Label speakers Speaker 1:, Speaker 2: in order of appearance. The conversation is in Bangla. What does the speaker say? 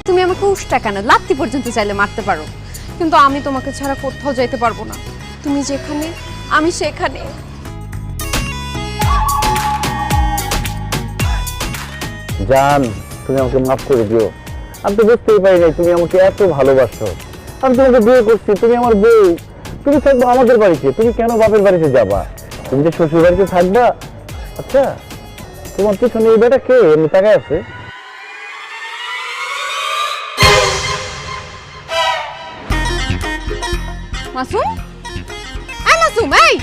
Speaker 1: তুমি আমাকে উষ্টা কেন, লাত্তি পর্যন্ত চাইলে মারতে পারো, কিন্তু আমি তোমাকে ছাড়া কোথাও যাইতে পারবো না। তুমি যেখানে আমি সেখানে।
Speaker 2: জান, তুমি আমাকে মাফ করে দিও। আমি তো বুঝতেই পারি নাই তুমি আমাকে এত ভালোবাসো। আমি তোমাকে বিয়ে করছি, তুমি আমার বউ। তুমি থাকবো আমাদের বাড়িতে, তুমি কেন বাপের বাড়িতে যাবা? তুমি যে শ্বশুর বাড়িতে থাকবা। আচ্ছা, তোমার পিছনে এই বেটা কে এমনি তাকায় আছে?
Speaker 1: মাসুম, মাসুম, এই